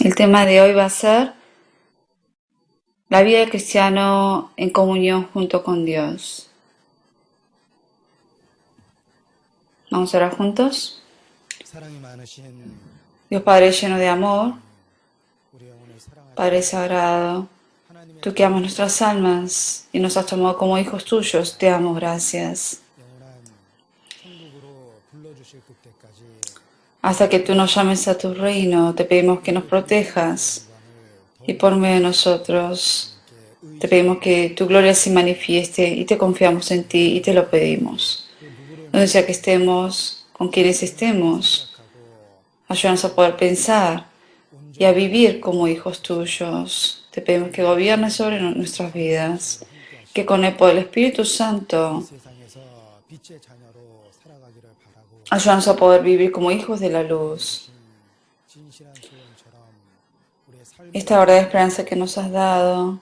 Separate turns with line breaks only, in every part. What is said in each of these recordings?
El tema de hoy va a ser la vida del cristiano en comunión junto con Dios. Vamos a orar juntos.
사랑이 많으신
Dios Padre lleno de amor,
하나님, 우리 영혼을
Padre
사랑하시고
sagrado,
하나님의
tú que amas nuestras almas y nos has tomado como hijos tuyos, te amo, gracias.
영원한 천국으로 불러주실 그때까지
Hasta que tú nos llames a tu reino, te pedimos que nos protejas y por medio de nosotros
함께
te pedimos
의지하고
que tu gloria se manifieste y te confiamos en ti y te lo pedimos.
또 누구를
Donde sea que estemos, con quienes estemos,
생각하고
ayúdanos a poder pensar y a vivir como hijos tuyos. Te pedimos que gobiernes sobre nuestras vidas, que con el poder del Espíritu Santo
세상에서 빛의 자녀로 살아가기를 바라고
ayúdanos a poder vivir como hijos de la luz.
진실한 소원처럼 우리의 삶을
Esta verdadera esperanza que nos has dado,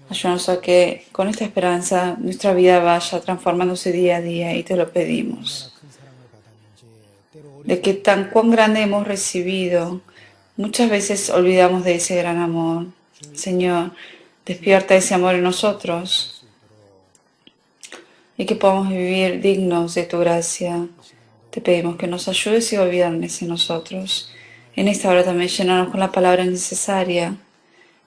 ayúdanos a que con esta esperanza nuestra vida vaya transformándose día a día y te lo pedimos.
얼마나 큰 사랑을 받았는지 때로
De que tan cuán grande hemos recibido, muchas veces olvidamos de ese gran amor. Señor, despierta ese amor en nosotros
수 있도록
y que podamos vivir dignos de tu gracia. Te pedimos que nos ayudes y gobiernes en nosotros. En esta hora también llénanos con la palabra necesaria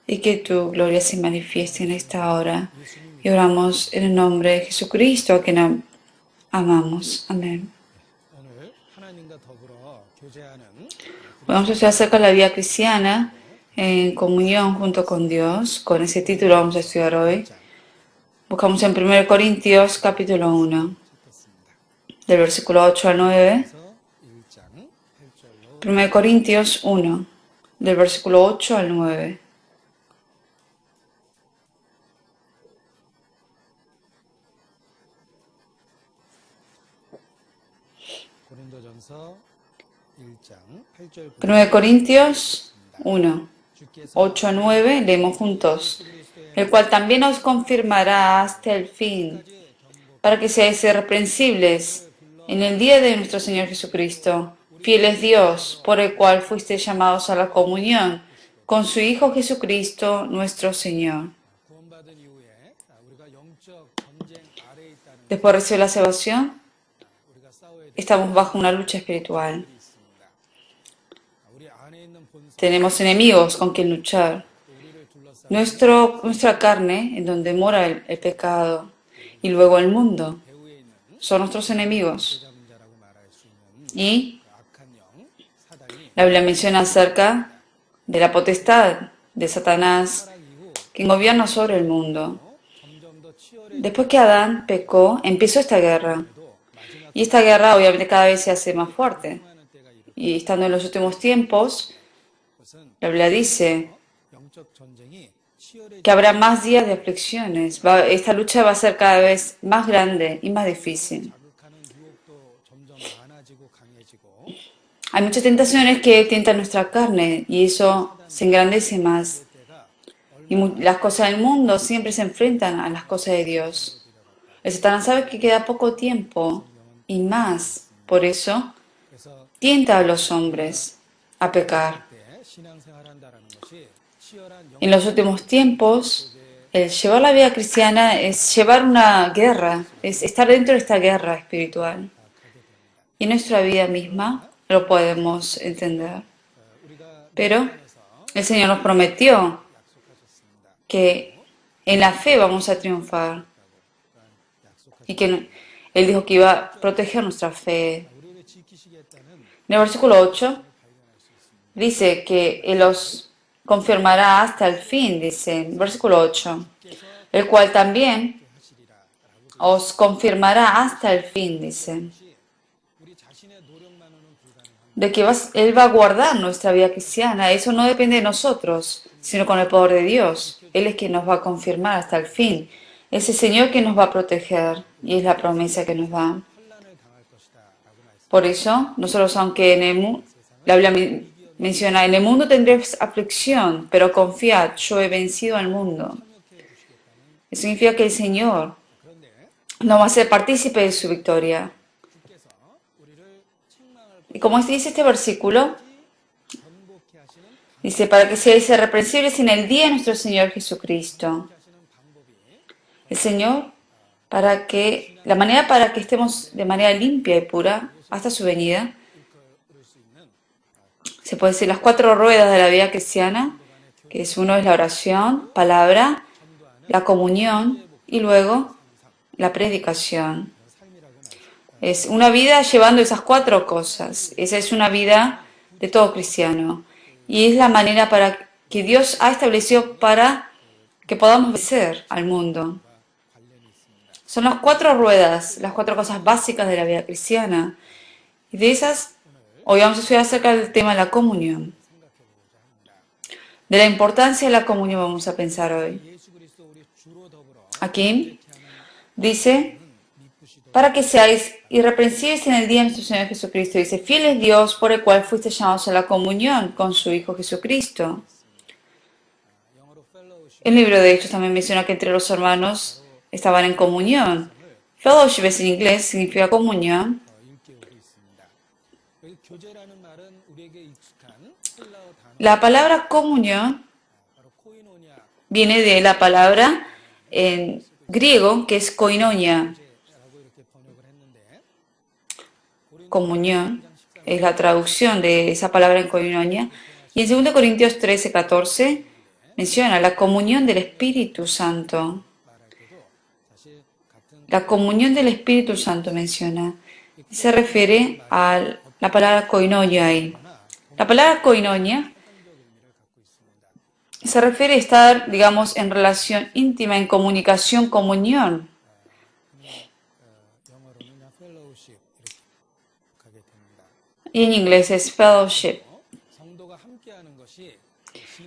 y que tu gloria se manifieste en esta hora. Y oramos en el nombre de Jesucristo, a quien amamos. Amén.
오늘 하나님과 더불어 교제하는
Vamos a estudiar acerca de la vida cristiana en comunión junto con Dios. Con ese título vamos a estudiar hoy. Buscamos en 1 Corintios capítulo 1, del versículo 8 al 9.
1장 8절로
1 Corintios 1, del versículo 8 al 9.
고린도전서 1장 8절
1 Corintios 1, 8 a 9, leemos juntos. El cual también os confirmará hasta el fin, para que seáis irreprensibles en el día de nuestro Señor Jesucristo. Fiel es Dios, por el cual fuisteis llamados a la comunión con su Hijo Jesucristo, nuestro Señor.
구원받은 이후에 우리가 영적 전쟁 아래에 있다는
Después de recibir la salvación,
우리가 싸워야 될
estamos bajo una lucha espiritual.
일이 있습니다. 우리 안에 있는 본성
Tenemos enemigos con quien luchar.
우리를 둘러싸고
Nuestra carne, en donde mora el pecado, y luego el mundo,
배후에 있는
son nuestros enemigos.
대장자라고 말할 수 있는
Y
그 악한 영 사단이
la Biblia menciona acerca de la potestad de Satanás,
타락 이후
quien gobierna sobre el mundo.
점점 더 치열해지고
Después que Adán pecó, empezó esta guerra.
마지막
Y esta guerra obviamente cada vez se hace más fuerte.
하는 때가 이르
Y estando en los últimos tiempos,
것은
la Biblia dice
영적 전쟁이 치열해지고
que habrá más días de aflicciones. Esta lucha va a ser cada vez más grande y más difícil.
자극하는 유혹도 점점 많아지고 강해지고
Hay muchas tentaciones que tientan nuestra carne y eso se engrandece más.
때가
Y las cosas del mundo siempre se enfrentan a las cosas de Dios. El Satanás sabe que queda poco tiempo y más. Por eso
그래서
tienta a los hombres a pecar.
때 신앙생활한다라는 것이 치열한
En los últimos tiempos, el llevar la vida cristiana es llevar una guerra, es estar dentro de esta guerra espiritual. Y en nuestra vida misma lo podemos entender.
우리가
Pero el Señor nos prometió que en la fe vamos a triunfar y que Él dijo que iba a proteger nuestra fe.
우리를 지키시겠다는
En el versículo 8 dice que Él los confirmará hasta el fin, dice, en el versículo 8, el cual también os confirmará hasta el fin, dice,
우리 자신의 노력만으로는 불가능합니다.
de que Él va a guardar nuestra vida cristiana. Eso no depende de nosotros, sino con el poder de Dios. Él es quien nos va a confirmar hasta el fin. Es el Señor quien nos va a proteger y es la promesa que nos da.
환난을 당할 것이다라고 말씀.
Por eso, nosotros, aunque en la Biblia menciona, en el mundo tendréis aflicción, pero confiad, yo he vencido al mundo. Eso significa que el Señor
그런데
nos va a ser partícipe de su victoria.
주께서 우리를 책망할
Y como dice este versículo,
전복
Dice, para que seáis irreprensibles en el día de nuestro Señor Jesucristo. El Señor, la manera para que estemos de manera limpia y pura hasta su venida, se puede decir las 4 ruedas de la vida cristiana, que uno es la oración, palabra, la comunión y luego la predicación. Es una vida llevando esas 4 cosas. Esa es una vida de todo cristiano. Y es la manera para que Dios ha establecido para que podamos vencer al mundo. Son las 4 ruedas, las 4 cosas básicas de la vida cristiana. Y de esas, hoy vamos a estudiar acerca del tema de la comunión. De la importancia de la comunión vamos a pensar hoy. Aquí dice, para que seáis irreprensibles en el día de nuestro Señor Jesucristo. Dice, fiel es Dios por el cual fuiste llamados a la comunión con su Hijo Jesucristo. El libro de Hechos también menciona que entre los hermanos estaban en comunión. Fellowship en inglés significa comunión. La palabra comunión viene de la palabra en griego que es koinonia. Comunión es la traducción de esa palabra en koinonia. Y en 2 Corintios 13, 14 menciona la comunión del Espíritu Santo. La comunión del Espíritu Santo menciona. Se refiere a la palabra koinonia ahí. La palabra koinonia se refiere a estar, digamos, en relación íntima, en comunicación, comunión. Y en inglés es fellowship.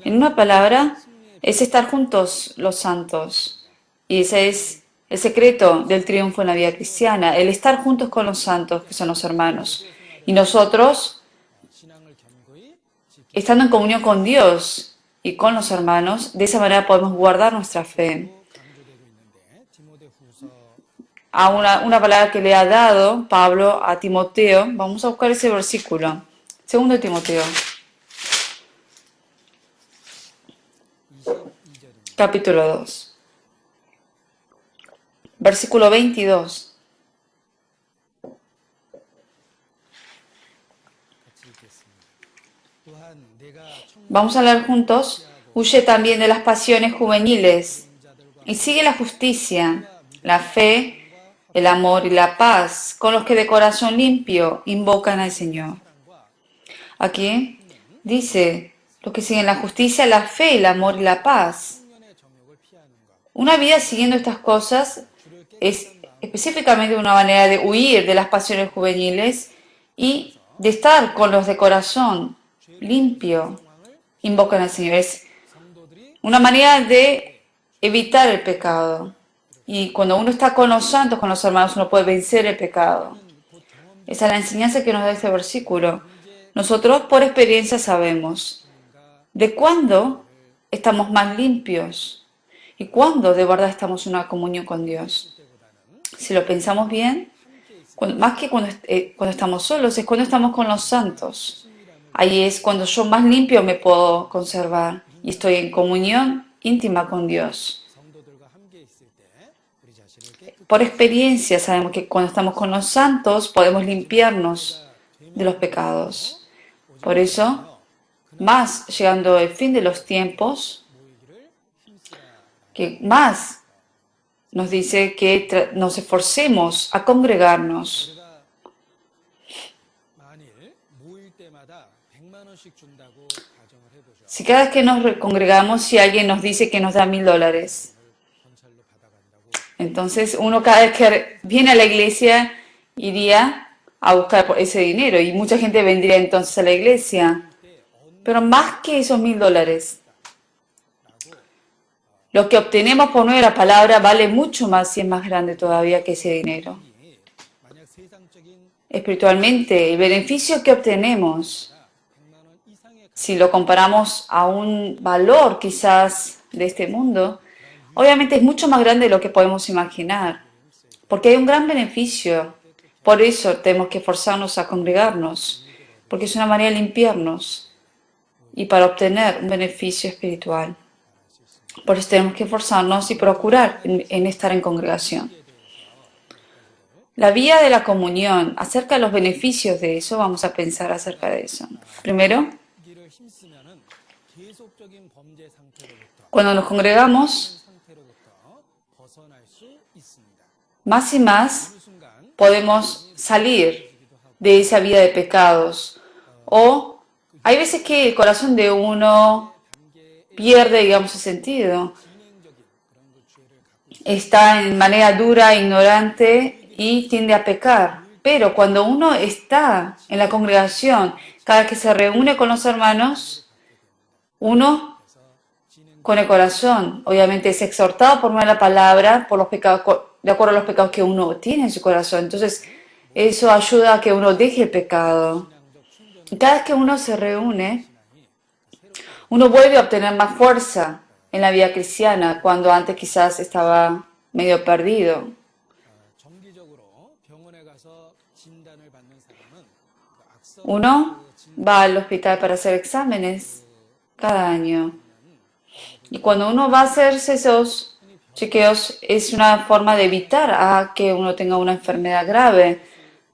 En una palabra, es estar juntos los santos. Y ese es el secreto del triunfo en la vida cristiana, el estar juntos con los santos, que son los hermanos. Y nosotros, estando en comunión con Dios y con los hermanos, de esa manera podemos guardar nuestra fe. A una palabra que le ha dado Pablo a Timoteo, vamos a buscar ese versículo. 2 Timoteo, capítulo 2, versículo 22. Vamos a leer juntos. Huye también de las pasiones juveniles y sigue la justicia, la fe, el amor y la paz con los que de corazón limpio invocan al Señor. Aquí dice, los que siguen la justicia, la fe, el amor y la paz. Una vida siguiendo estas cosas es específicamente una manera de huir de las pasiones juveniles y de estar con los de corazón limpio, invocan al Señor. Es una manera de evitar el pecado. Y cuando uno está con los santos, con los hermanos, uno puede vencer el pecado. Esa es la enseñanza que nos da este versículo. Nosotros, por experiencia, sabemos de cuándo estamos más limpios y cuándo de verdad estamos en una comunión con Dios. Si lo pensamos bien, más que cuando estamos solos, es cuando estamos con los santos. Ahí es cuando yo más limpio me puedo conservar y estoy en comunión íntima con Dios. Por experiencia sabemos que cuando estamos con los santos podemos limpiarnos de los pecados. Por eso, más llegando el fin de los tiempos, que más nos dice que nos esforcemos a congregarnos. Si cada vez que nos congregamos, si alguien nos dice que nos da $1000, entonces uno cada vez que viene a la iglesia iría a buscar ese dinero y mucha gente vendría entonces a la iglesia. Pero más que esos $1000, lo que obtenemos por medio de la palabra vale mucho más y es más grande todavía que ese dinero. Espiritualmente, el beneficio que obtenemos, si lo comparamos a un valor quizás de este mundo, obviamente es mucho más grande de lo que podemos imaginar, porque hay un gran beneficio. Por eso tenemos que esforzarnos a congregarnos, porque es una manera de limpiarnos. y para obtener un beneficio espiritual. Por eso tenemos que esforzarnos y procurar en estar en congregación. La vía de la comunión, acerca de los beneficios de eso, vamos a pensar acerca de eso. Primero,
기를 힘쓰면은 계속적인 범죄 상태로부터
cuando nos congregamos,
상태로부터 벗어날 수 있습니다.
más y más
어느 순간
podemos salir de esa vida de pecados. O hay veces que el corazón de uno pierde, digamos, el sentido. Está en manera dura, ignorante y tiende a pecar. Pero cuando uno está en la congregación, cada vez que se reúne con los hermanos, uno con el corazón, obviamente es exhortado por medio de la palabra, por los pecados, de acuerdo a los pecados que uno tiene en su corazón. Entonces, eso ayuda a que uno deje el pecado. Y cada vez que uno se reúne, uno vuelve a obtener más fuerza en la vida cristiana, cuando antes quizás estaba medio perdido.
정기적으로 병원에 가서 진단을 받는 사람은 그 악성
Uno va al hospital para hacer exámenes cada año. Y cuando uno va a hacerse esos chequeos, es una forma de evitar a que uno tenga una enfermedad grave.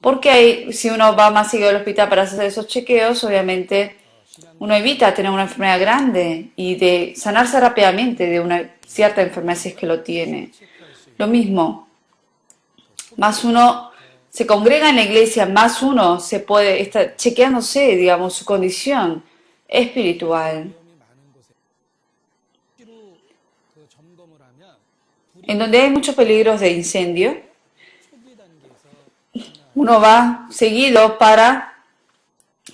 Porque si uno va más seguido al hospital para hacer esos chequeos, obviamente uno evita tener una enfermedad grande y de sanarse rápidamente de una cierta enfermedad si es que lo tiene. Lo mismo, más uno se congrega en la iglesia, más uno se puede estar chequeándose, digamos, su condición espiritual.
위험이 많은 곳에 실로 그 점검을 하면
En donde hay muchos peligros de incendio,
초기 단계에서
uno va seguido para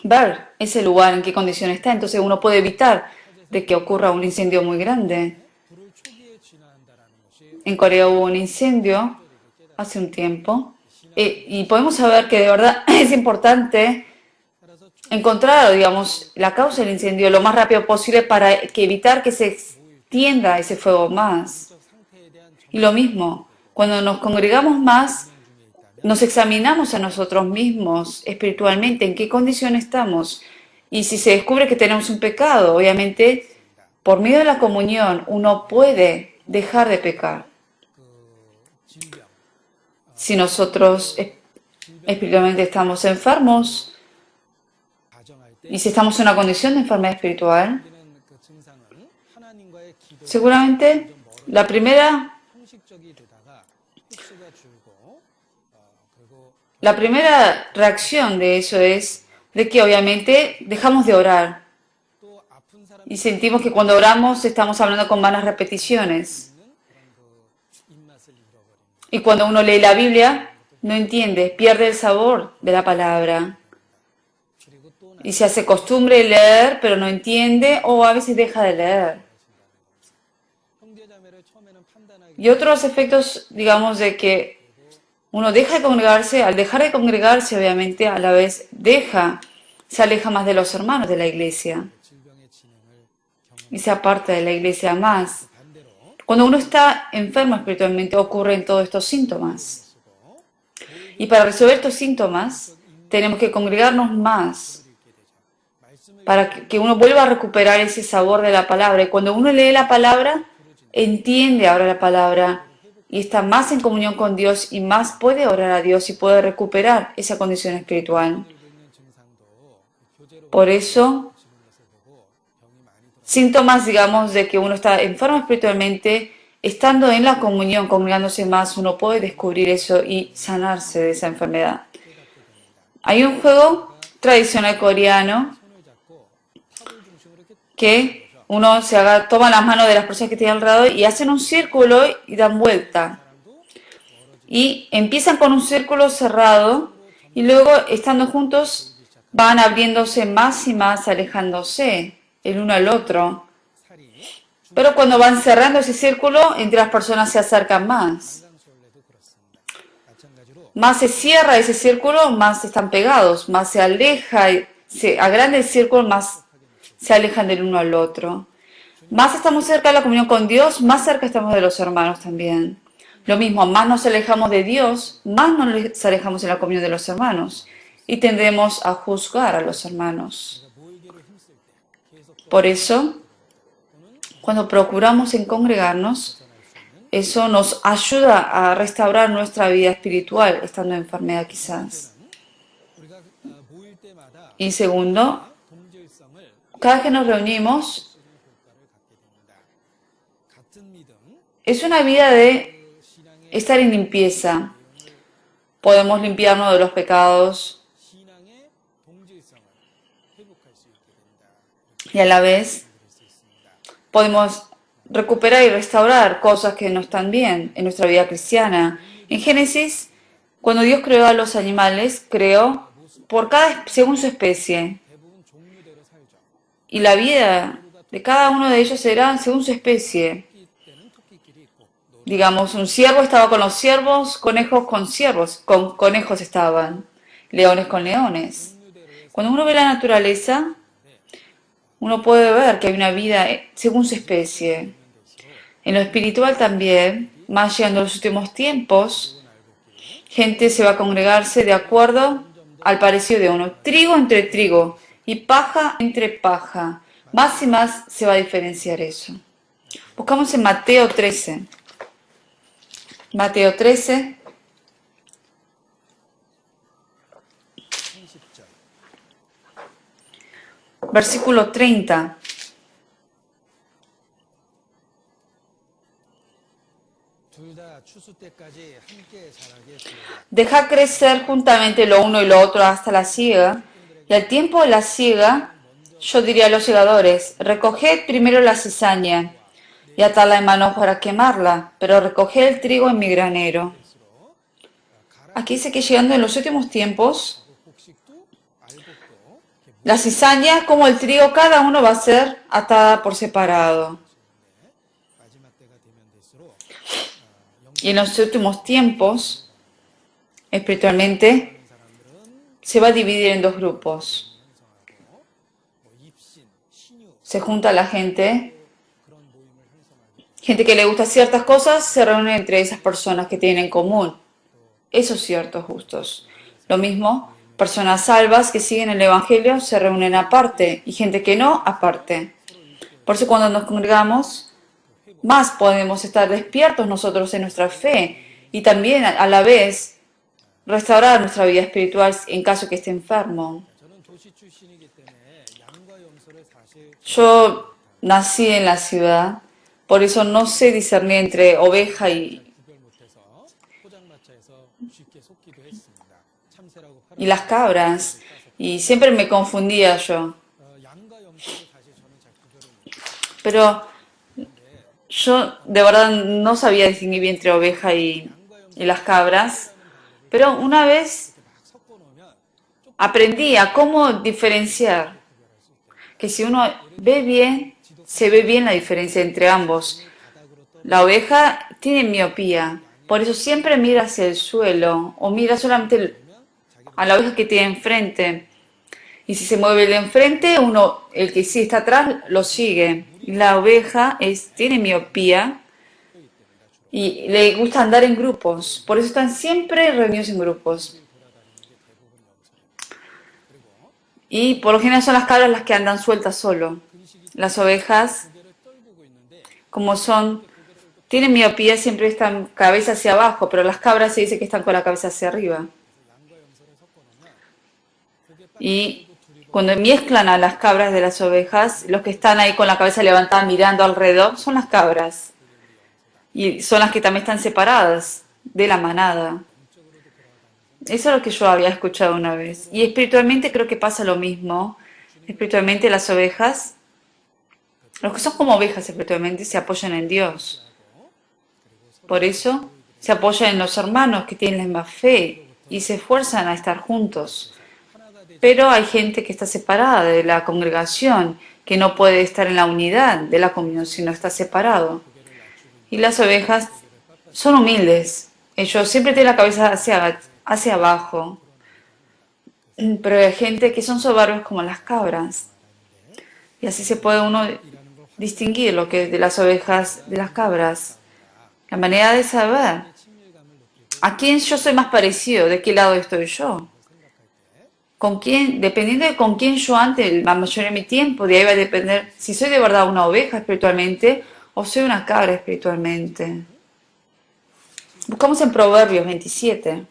ver ese lugar en qué condición está. Entonces uno puede evitar de que ocurra un incendio muy grande.
불을 초기에 진화한다라는 것이
En Corea hubo un incendio hace un tiempo y podemos saber que de verdad es importante
따라서
encontrar, digamos, la causa del incendio lo más rápido posible para que evitar que se extienda ese fuego más.
적 상태에 대한
Y lo mismo, cuando nos congregamos más, nos examinamos a nosotros mismos espiritualmente, en qué condición estamos. Y si se descubre que tenemos un pecado, obviamente, por medio de la comunión, uno puede dejar de pecar.
그 질병,
Si nosotros espiritualmente estamos enfermos
가정할 때
y si estamos en una condición de enfermedad espiritual,
생기는 그 증상은 하나님과의 기도
seguramente la primera
형식적이 되다가 횟수가 줄고 그리고
La primera reacción de eso es de que obviamente dejamos de orar
또 아픈 사람
y sentimos que cuando oramos estamos hablando con vanas repeticiones.
있는 그런 그 입맛을 잃어버립니다.
Y cuando uno lee la Biblia, no entiende, pierde el sabor de la palabra.
그리고 또
Y se hace costumbre leer, pero no entiende o a veces deja de leer.
형제자매를 처음에는 판단하기
Y otros efectos, digamos, de que uno deja de congregarse, al dejar de congregarse, obviamente, a la vez se aleja más de los hermanos de la iglesia
질병의 진행을
y se aparta de la iglesia más.
반대로
Cuando uno está enfermo espiritualmente, ocurren todos estos síntomas. Y para resolver estos síntomas, tenemos que congregarnos más para que uno vuelva a recuperar ese sabor de la palabra. Y cuando uno lee la palabra, entiende ahora la palabra y está más en comunión con Dios y más puede orar a Dios y puede recuperar esa condición espiritual.
있는 증상도 교제로
Por eso,
지는 것을 보고 병이 많이 들어
síntomas, digamos, de que uno está enfermo espiritualmente, estando en la comunión, congregándose más, uno puede descubrir eso y sanarse de esa enfermedad. Hay un juego tradicional coreano
손을 잡고 탑을 중심으로 이렇게
que uno toma las manos de las personas que tienen alrededor y hacen un círculo y dan vuelta. Y empiezan con un círculo cerrado y luego, estando juntos, van abriéndose más y más, alejándose el uno al otro.
살이
Pero cuando van cerrando ese círculo, entre las personas se acercan más.
강강술래도 그렇습니다. 마찬가지로
Más se cierra ese círculo, más están pegados, más se aleja, se agranda el círculo, más se alejan del uno al otro. Más estamos cerca de la comunión con Dios, más cerca estamos de los hermanos también. Lo mismo, más nos alejamos de Dios, más nos alejamos de la comunión de los hermanos y tendemos a juzgar a los hermanos.
모이기를 힘쓸 때
Por eso, cuando procuramos en congregarnos, eso nos ayuda a restaurar nuestra vida espiritual, estando en enfermedad quizás.
우리가 모일 때마다
Y segundo,
동질성을
cada vez que nos reunimos,
효과를 갖게 됩니다. 같은 믿음,
es una vida de
신앙의
estar en limpieza. Podemos limpiarnos de los pecados
신앙의 동질성을 회복할 수 있게 된다.
y a la vez
그럴 수 있습니다.
podemos recuperar y restaurar cosas que no están bien en nuestra vida cristiana. En Génesis, cuando Dios creó a los animales, creó según su especie.
대부분 종류대로 살죠.
Y la vida de cada uno de ellos era según su especie.
토끼 때는 토끼끼리 있고 노
Digamos, un ciervo estaba con los ciervos, conejos con ciervos, con conejos estaban, leones con leones.
종류대로의
Cuando uno ve la naturaleza, uno puede ver que hay una vida según su especie. En lo espiritual también, más llegando a los últimos tiempos, gente se va a congregarse de acuerdo al parecido de uno. Trigo entre trigo y paja entre paja. Más y más se va a diferenciar eso. Buscamos en Mateo 13. Mateo 13,
30절.
versículo 30.
둘 다 추수 때까지 함께 자라게 하시고
Deja crecer juntamente lo uno y lo otro hasta la siega. Y al tiempo de la siega, yo diría a los segadores, recoged primero la cizaña y atadla en manos para quemarla, pero recoged el trigo en mi granero. Aquí dice que llegando en los últimos tiempos,
곡식도 알곡도 이렇게
la cizaña como el trigo, cada uno va a ser atada por separado.
마지막 때가 되면 될수록
Y en los últimos tiempos, espiritualmente,
사람들은
se va a dividir en dos grupos.
형성하고 뭐 입신, 신유
Se junta la gente,
그런 모임을 형성하고
gente que le gusta ciertas cosas, se reúne entre esas personas que tienen en común esos ciertos gustos. Lo mismo, personas salvas que siguen el Evangelio se reúnen aparte y gente que no, aparte. Por eso cuando nos congregamos, más podemos estar despiertos nosotros en nuestra fe y también a la vez restaurar nuestra vida espiritual en caso que esté enfermo.
저는 도시 출신이기 때문에 양과 염소를 사실
Yo nací en la ciudad, por eso no sé discernir entre oveja y
구별 못해서 포장마차에서 쉽게 속기도 했습니다. 참새라고
y las cabras, y siempre me confundía yo.
양과 염소를 사실 저는 잘 구별을 못해요.
Pero yo de verdad no sabía distinguir bien entre oveja y las cabras. Pero una vez
막 섞어 놓으면
aprendí a cómo diferenciar. Que si uno ve bien, se ve bien la diferencia entre ambos. La oveja tiene miopía, por eso siempre mira hacia el suelo o mira solamente a la oveja que tiene enfrente. Y si se mueve el de enfrente, el que sí está atrás, lo sigue. La oveja tiene miopía y le gusta andar en grupos. Por eso están siempre reunidos en grupos. Y por lo general son las cabras las que andan sueltas solo. Las ovejas, como tienen miopía, siempre están cabeza hacia abajo, pero las cabras se dice que están con la cabeza hacia arriba. Y cuando mezclan a las cabras de las ovejas, los que están ahí con la cabeza levantada mirando alrededor son las cabras. Y son las que también están separadas de la manada. Eso es lo que yo había escuchado una vez. Y espiritualmente creo que pasa lo mismo. Espiritualmente las ovejas, los que son como ovejas espiritualmente, se apoyan en Dios. Por eso se apoyan en los hermanos que tienen la misma fe y se esfuerzan a estar juntos. Pero hay gente que está separada de la congregación, que no puede estar en la unidad de la comunión, sino está separado. Y las ovejas son humildes. Ellos siempre tienen la cabeza hacia abajo. Pero hay gente que son soberbios como las cabras. Y así se puede uno distinguir lo que es de las ovejas de las cabras. La manera de saber a quién yo soy más parecido, de qué lado estoy yo. con quién, dependiendo de con quién yo ande la mayoría de mi tiempo, de ahí va a depender si soy de verdad una oveja espiritualmente o soy una cabra espiritualmente. Buscamos en Proverbios 27,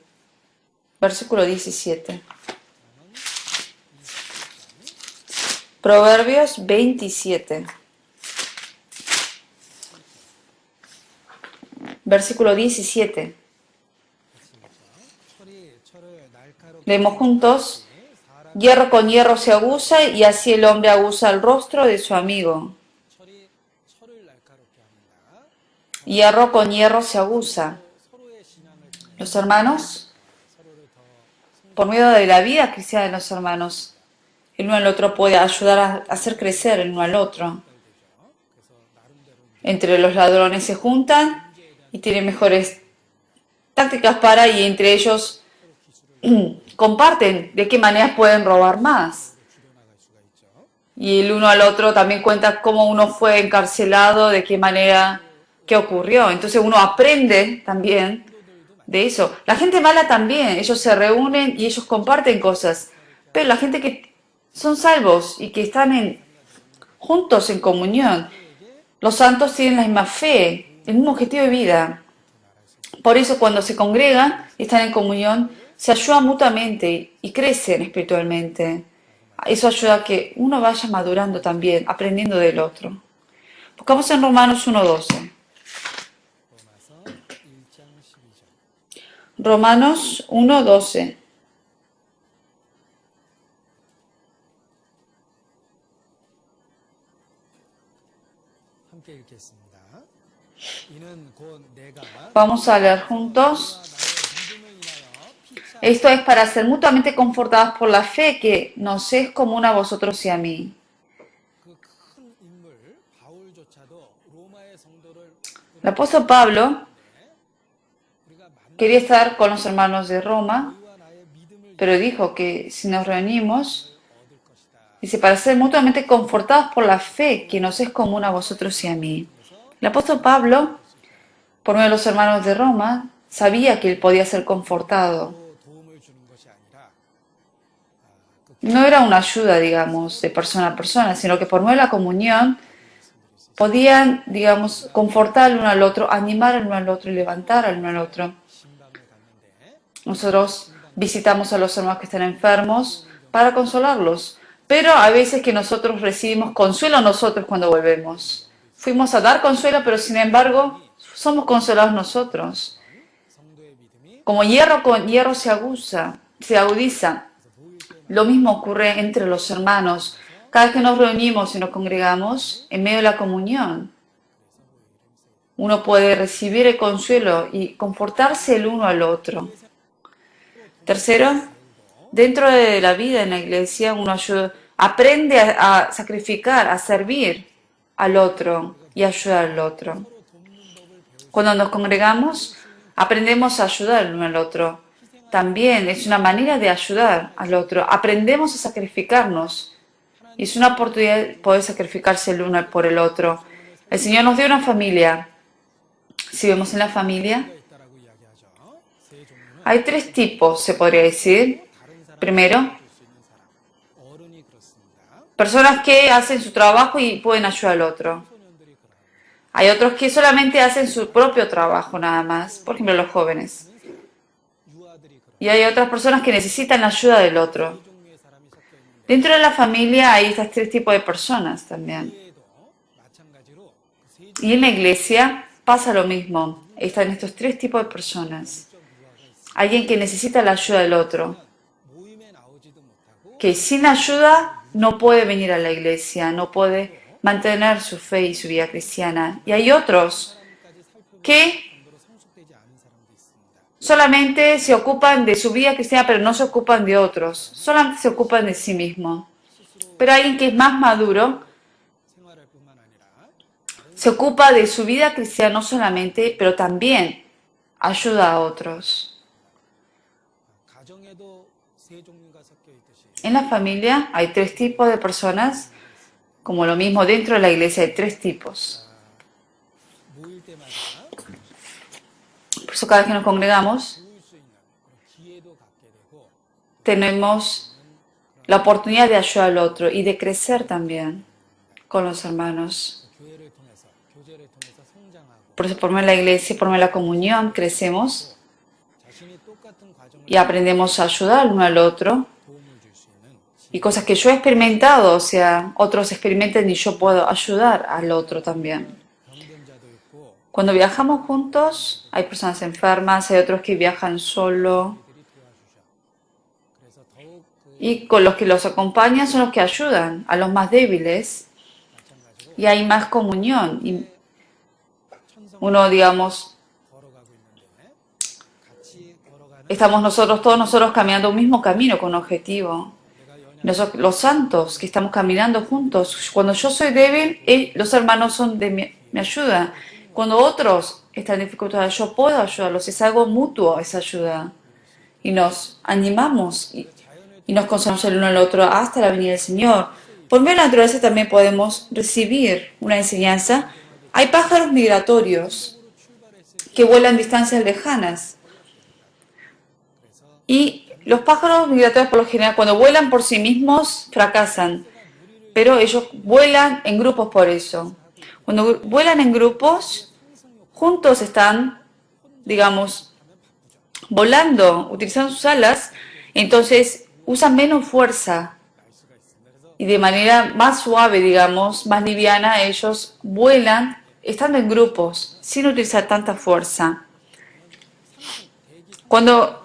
versículo 17. Proverbios 27, versículo 17.
철이 철을 날카롭게
Leemos juntos.
하듯이 사람
Hierro con hierro se aguza y así el hombre aguza el rostro de su amigo.
철이 철을 날카롭게 합니다.
Hierro con hierro se aguza.
서로의 신앙을 통해
Los hermanos,
서로를 더
por medio de la vida cristiana de los hermanos, el uno al otro puede ayudar a hacer crecer el uno al otro.
되죠. 그래서 나름대로
Entre los ladrones se juntan y tienen mejores tácticas para y entre ellos comparten de qué maneras pueden robar más.
줄여나갈 수가 있죠.
Y el uno al otro también cuenta cómo uno fue encarcelado, de qué manera, qué ocurrió. Entonces uno aprende también de eso. La gente mala también, ellos se reúnen y ellos comparten cosas. Pero la gente que son salvos y que están juntos en comunión, los santos tienen la misma fe, el mismo objetivo de vida. Por eso cuando se congregan y están en comunión, se ayudan mutuamente y crecen espiritualmente. Eso ayuda a que uno vaya madurando también, aprendiendo del otro. Buscamos en Romanos 1:12.
로마서 1장 12절.
Romanos 1:12.
함께 읽겠습니다. 이는 곧 내가
Vamos a leer juntos.
나의 믿음을 인하여 피차
Esto es para ser mutuamente confortados por la fe que nos es común a vosotros y a mí.
그 큰 인물 바울조차도 로마의 성도를
El apóstol Pablo
우리가 만
quería estar con los hermanos de Roma,
너희와 나의 믿음을
pero dijo que si nos reunimos,
얻을 것이다.
dice, para ser mutuamente confortados por la fe que nos es común a vosotros y a mí. El apóstol Pablo, por medio de los hermanos de Roma, sabía que él podía ser confortado.
또 도움을 주는 것이 아니라
No era una ayuda, digamos, de persona a persona, sino que por medio de la comunión podían, digamos, confortar al uno al otro, animar al uno al otro y levantar al uno al otro.
신방을 갔는데
Nosotros visitamos a los hermanos que están enfermos para consolarlos, pero a veces que nosotros recibimos consuelo nosotros cuando volvemos. Fuimos a dar consuelo, pero sin embargo somos consolados nosotros.
성도의 믿음이
Como hierro con hierro se aguza, se agudiza. Lo mismo ocurre entre los hermanos. Cada vez que nos reunimos y nos congregamos, en medio de la comunión, uno puede recibir el consuelo y confortarse el uno al otro. Tercero, dentro de la vida en la iglesia, uno aprende a sacrificar, a servir al otro y ayudar al otro. Cuando nos congregamos, aprendemos a ayudar el uno al otro. También es una manera de ayudar al otro. Aprendemos a sacrificarnos. Y es una oportunidad de poder sacrificarse el uno por el otro. El Señor nos dio una familia. Si vemos en la familia,
있다라고 이야기하죠. 세 종류는
hay tres tipos, se podría decir.
다른 사람을
Primero,
도울 수 있는 사람. 어른이 그렇습니다.
personas que hacen su trabajo y pueden ayudar al otro.
소년들이 그러합니다.
Hay otros que solamente hacen su propio trabajo nada más. Por ejemplo, los jóvenes.
유아들이 그러합니다.
Y hay otras personas que necesitan la ayuda del otro.
세 종류의 사람이 섞여 있는데
Dentro de la familia hay estos tres tipos de personas también.
교회에도 마찬가지로 그세
Y en la iglesia pasa lo mismo. Están estos tres tipos de personas.
종적 유아가 있습니다.
Alguien que necesita la ayuda del otro,
모임에 나오지도 못하고
que sin ayuda no puede venir a la iglesia, no puede mantener su fe y su vida cristiana. Y hay otros
사람까지 살펴볼
que
정도로 성숙되지 않은 사람도 있습니다.
solamente se ocupan de su vida cristiana, pero no se ocupan de otros. Solamente se ocupan de sí mismo. Pero alguien que es más maduro
생활할 뿐만 아니라
se ocupa de su vida cristiana no solamente, pero también ayuda a otros.
가정에도 세 종류가 섞여 있듯이
En la familia hay tres tipos de personas, como lo mismo dentro de la iglesia hay tres tipos.
모일 때마다
Por eso cada vez que nos congregamos
도울 수 있는 그런 기회도 갖게 되고
tenemos la oportunidad de ayudar al otro y de crecer también con los hermanos.
교회를 통해서 교제를 통해서 성장하고
Por eso, por medio de la iglesia, por medio de la comunión, crecemos
자신이 똑같은 과정을
y aprendemos a ayudar el uno al otro.
도움을 줄 수 있는
Y cosas que yo he experimentado, o sea, otros experimenten y yo puedo ayudar al otro también.
병든 자도 있고
Cuando viajamos juntos, hay personas enfermas, hay otros que viajan solo.
이들이 도와주셔. 그래서 더욱 그
Y con los que los acompañan son los que ayudan a los más débiles.
마찬가지로
Y hay más comunión. Y
천성
uno, digamos,
걸어가고 있는데 같이 걸어가는
estamos nosotros, todos nosotros caminando un mismo camino con un objetivo.
내가 연약
Nosotros, los santos que estamos caminando juntos, cuando yo soy débil, los hermanos son de mi ayuda. Cuando otros están en dificultades, yo puedo ayudarlos. Es algo mutuo esa ayuda. Y nos animamos y nos consolamos el uno al otro hasta la venida del Señor. Por medio de la naturaleza también podemos recibir una enseñanza. Hay pájaros migratorios que vuelan distancias lejanas. Y los pájaros migratorios por lo general cuando vuelan por sí mismos fracasan, pero ellos vuelan en grupos por eso. Cuando vuelan en grupos, juntos están, digamos, volando, utilizando sus alas, entonces usan menos fuerza y de manera más suave, digamos, más liviana, ellos vuelan estando en grupos, sin utilizar tanta fuerza.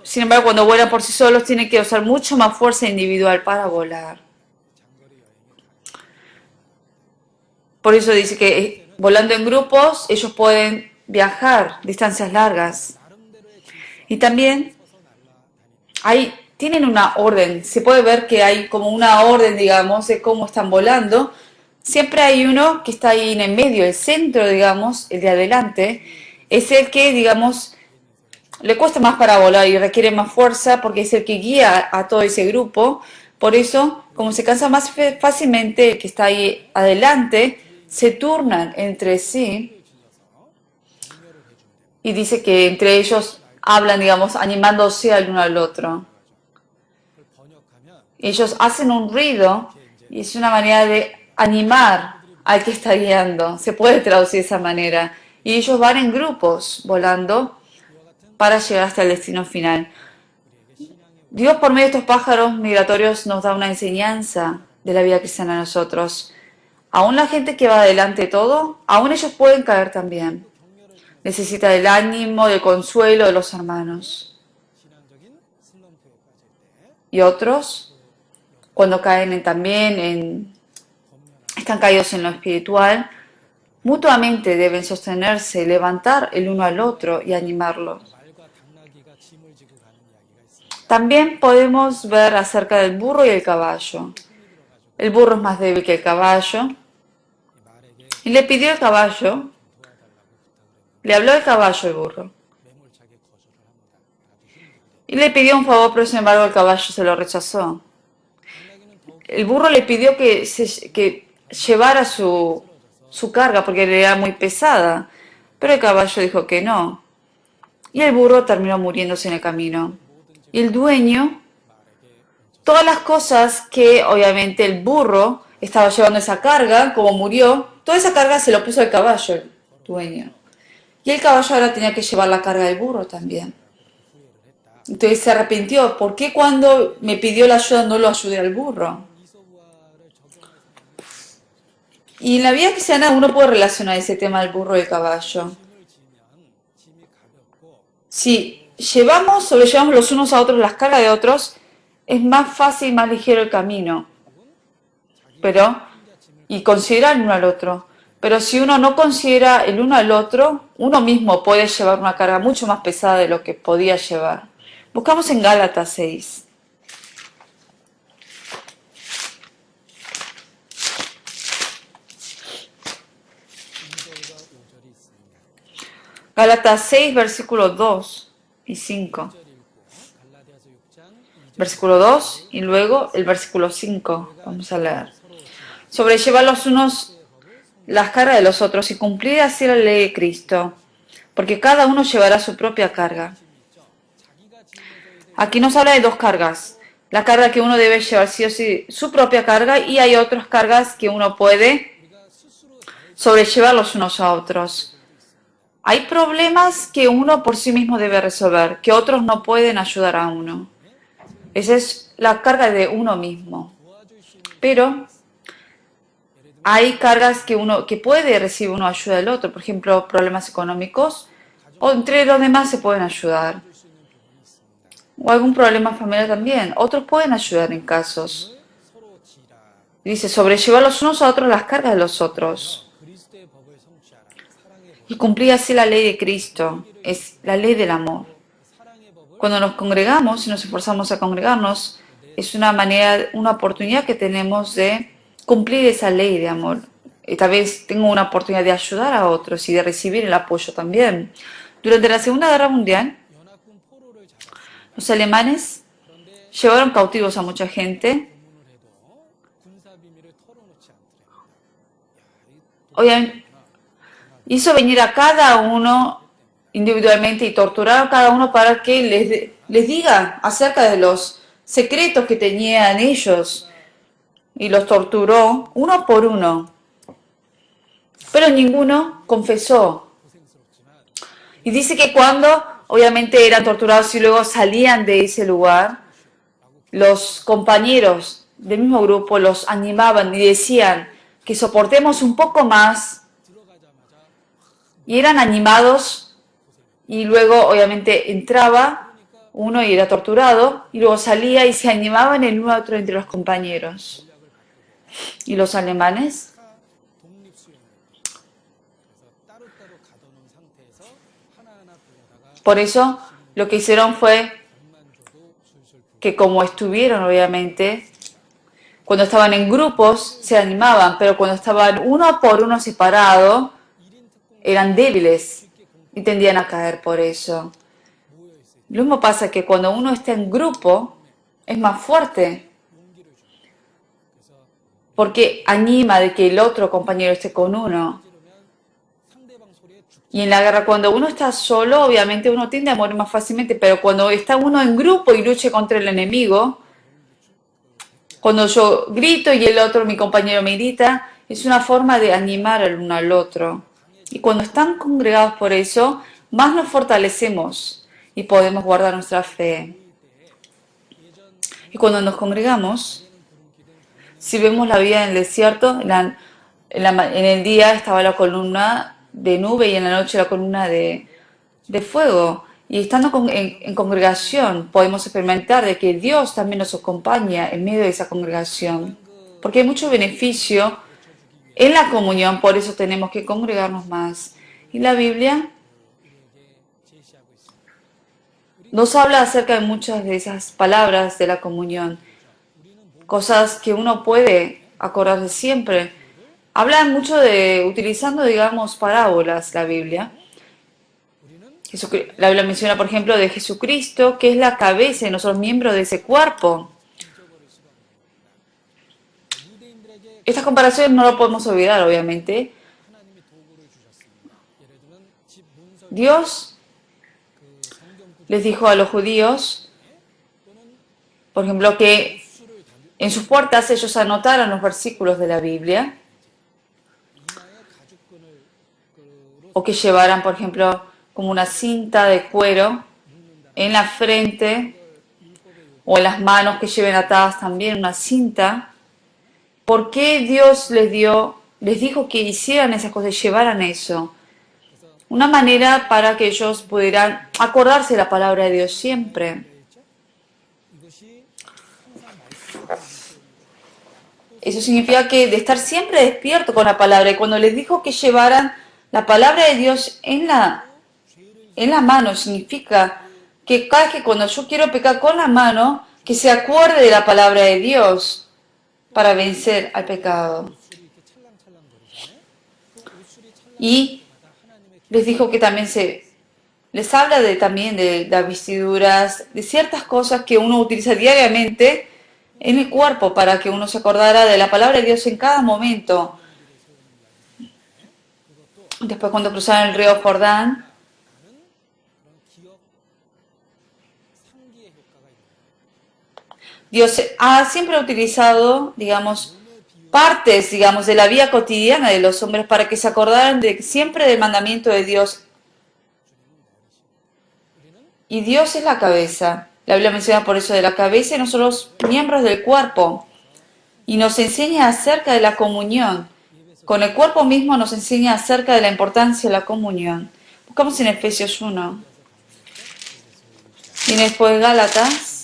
Sin embargo, cuando vuelan por sí solos, tienen que usar mucho más fuerza individual para volar. Por eso dice que volando en grupos, ellos pueden viajar distancias largas. Y también tienen una orden. Se puede ver que hay como una orden, digamos, de cómo están volando. Siempre hay uno que está ahí en el medio, el centro, digamos, el de adelante. Es el que, digamos, le cuesta más para volar y requiere más fuerza porque es el que guía a todo ese grupo. Por eso, como se cansa más fácilmente el que está ahí adelante, se turnan entre sí. Y dice que entre ellos hablan, digamos, animándose al uno al otro. Ellos hacen un ruido y es una manera de animar al que está guiando. Se puede traducir de esa manera. Y ellos van en grupos volando para llegar hasta el destino final. Dios por medio de estos pájaros migratorios nos da una enseñanza de la vida cristiana a nosotros. Aún la gente que va adelante de todo, aún ellos pueden caer también. Necesita del ánimo, del consuelo de los hermanos. Y otros, cuando caen están caídos en lo espiritual, mutuamente deben sostenerse, levantar el uno al otro y animarlos. También podemos ver acerca del burro y el caballo. El burro es más débil que el caballo. Y le pidió el caballo, le habló el caballo al burro. Y le pidió un favor, pero sin embargo el caballo se lo rechazó. El burro le pidió que llevara su carga porque le era muy pesada, pero el caballo dijo que no. Y el burro terminó muriéndose en el camino. Y el dueño, todas las cosas que obviamente el burro estaba llevando esa carga, como murió, toda esa carga se lo puso al caballo, el dueño. Y el caballo ahora tenía que llevar la carga del burro también. Entonces se arrepintió. ¿Por qué cuando me pidió la ayuda no lo ayudé al burro? Y en la vida cristiana uno puede relacionar ese tema del burro y el caballo. Si sobrellevamos los unos a otros las cargas de otros, es más fácil y más ligero el camino. Y considerar el uno al otro. Pero si uno no considera el uno al otro, uno mismo puede llevar una carga mucho más pesada de lo que podía llevar. Buscamos en Gálatas 6. Gálatas 6, versículos 2 y 5. Versículo 2 y luego el versículo 5. Vamos a leer. Sobrellevar los unos las cargas de los otros y cumplir así la ley de Cristo, porque cada uno llevará su propia carga. Aquí nos habla de dos cargas, la carga que uno debe llevar sí o sí, su propia carga, y hay otras cargas que uno puede sobrellevar los unos a otros. Hay problemas que uno por sí mismo debe resolver, que otros no pueden ayudar a uno. Esa es la carga de uno mismo. Pero hay cargas que puede recibir uno ayuda del otro. Por ejemplo, problemas económicos. O entre los demás se pueden ayudar. O algún problema familiar también. Otros pueden ayudar en casos. Dice, sobrellevar los unos a otros las cargas de los otros. Y cumplir así la ley de Cristo. Es la ley del amor. Cuando nos congregamos y nos esforzamos a congregarnos, es una manera, una oportunidad que tenemos de cumplir esa ley de amor. Y tal vez tengo una oportunidad de ayudar a otros y de recibir el apoyo también. Durante la Segunda Guerra Mundial, los alemanes llevaron cautivos a mucha gente. Obviamente, hizo venir a cada uno individualmente y torturar a cada uno para que les diga acerca de los secretos que tenían ellos. Y los torturó uno por uno. Pero ninguno confesó. Y dice que cuando obviamente eran torturados y luego salían de ese lugar, los compañeros del mismo grupo los animaban y decían que soportemos un poco más. Y eran animados y luego obviamente entraba uno y era torturado y luego salía y se animaban el uno a otro entre los compañeros. Y los alemanes por eso lo que hicieron fue que como estuvieron obviamente, cuando estaban en grupos se animaban, pero cuando estaban uno por uno separados, eran débiles y tendían a caer por eso. Lo mismo pasa que cuando uno está en grupo, es más fuerte, porque anima de que el otro compañero esté con uno. Y en la guerra, cuando uno está solo, obviamente uno tiende a morir más fácilmente, pero cuando está uno en grupo y lucha contra el enemigo, cuando yo grito y el otro, mi compañero, me grita, es una forma de animar el uno al otro. Y cuando están congregados por eso, más nos fortalecemos y podemos guardar nuestra fe. Y cuando nos congregamos, si vemos la vida en el desierto, en el día estaba la columna de nube y en la noche la columna de fuego. Y estando en congregación podemos experimentar de que Dios también nos acompaña en medio de esa congregación. Porque hay mucho beneficio en la comunión, por eso tenemos que congregarnos más. Y la Biblia nos habla acerca de muchas de esas palabras de la comunión. Cosas que uno puede acordarse siempre. Habla mucho de, utilizando, digamos, parábolas la Biblia. La Biblia menciona, por ejemplo, de Jesucristo, que es la cabeza y nosotros miembros de ese cuerpo. Estas comparaciones no lo podemos olvidar, obviamente. Dios les dijo a los judíos, por ejemplo, que en sus puertas ellos anotaran los versículos de la Biblia, o que llevaran, por ejemplo, como una cinta de cuero en la frente o en las manos, que lleven atadas también una cinta. ¿Por qué Dios les dijo que hicieran esas cosas, llevaran eso? Una manera para que ellos pudieran acordarse de la palabra de Dios siempre. Eso significa que de estar siempre despierto con la palabra. Y cuando les dijo que llevaran la palabra de Dios en la mano, significa que cada vez que cuando yo quiero pecar con la mano, que se acuerde de la palabra de Dios para vencer al pecado. Y les dijo que también les habla también de las vestiduras, de ciertas cosas que uno utiliza diariamente en el cuerpo para que uno se acordara de la palabra de Dios en cada momento. Después, cuando cruzaron el río Jordán, Dios ha siempre utilizado, digamos, partes, digamos, de la vida cotidiana de los hombres para que se acordaran siempre del mandamiento de Dios. Y Dios es la cabeza. La Biblia menciona por eso de la cabeza y no son los miembros del cuerpo. Y nos enseña acerca de la comunión. Con el cuerpo mismo nos enseña acerca de la importancia de la comunión. Buscamos en Efesios 1. Y después Gálatas,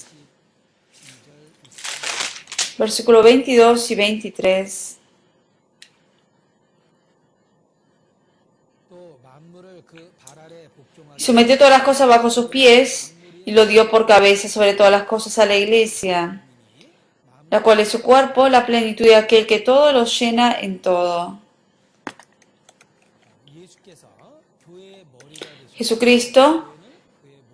versículos 22 y 23. Y sometió todas las cosas bajo sus pies y lo dio por cabeza sobre todas las cosas a la iglesia, la cual es su cuerpo, la plenitud de aquel que todo lo llena en todo. Jesucristo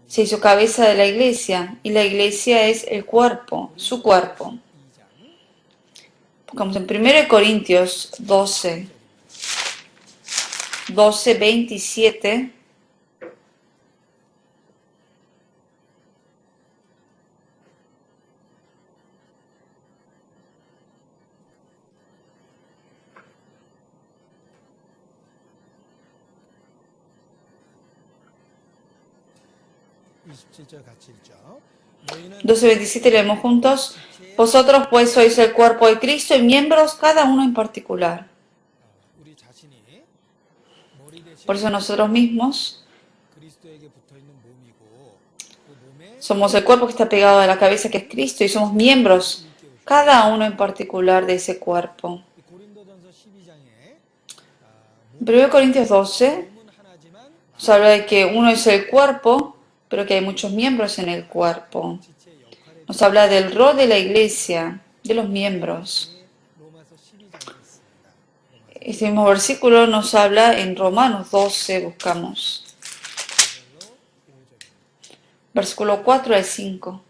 se hizo cabeza de la iglesia y la iglesia es el cuerpo, su cuerpo. Buscamos en 1 Corintios 12, 27.
같이 읽죠.
12:27 leemos juntos. Vosotros pues sois el cuerpo de Cristo y miembros cada uno en particular.
우리 자신이 머리 대신
Por eso nosotros mismos
그리스도에게 붙어 있는 몸이고 그 몸에
somos el cuerpo que está pegado a la cabeza que es Cristo y somos miembros cada uno en particular de ese cuerpo.
고린도전서 12장에
En 1 Corintios 12
몸은 하나지만
nos habla de que uno es el cuerpo, pero que hay muchos miembros en el cuerpo.
지체 역할에
Nos habla del rol de la iglesia, de los miembros.
로마서 12장에 있습니다.
Este mismo versículo nos habla en Romanos 12, buscamos. Versículo 4 al 5.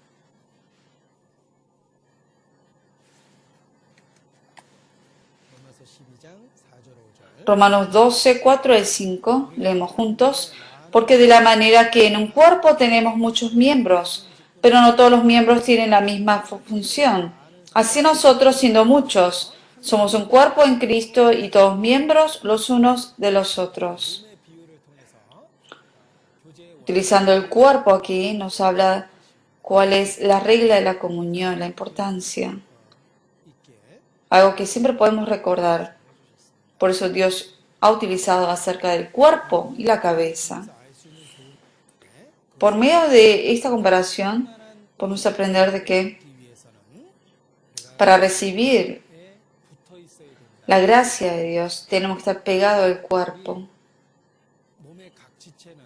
로마서 12장 4절 5절
Romanos 12, 4 al 5. Leemos juntos. Porque de la manera que en un cuerpo tenemos muchos miembros, pero no todos los miembros tienen la misma función. Así nosotros, siendo muchos, somos un cuerpo en Cristo y todos miembros los unos de los otros.
몸의 비유를 통해서 교제의
Utilizando el cuerpo aquí nos habla cuál es la regla de la comunión, la importancia.
있게
Algo que siempre podemos recordar. Por eso Dios ha utilizado acerca del cuerpo y la cabeza.
알 수 있는 교훈인데
Por medio de esta comparación podemos aprender de que
그 위해서는
para recibir
에 붙어 있어야 된다.
la gracia de Dios tenemos que estar pegados al cuerpo.
몸의 각 지체는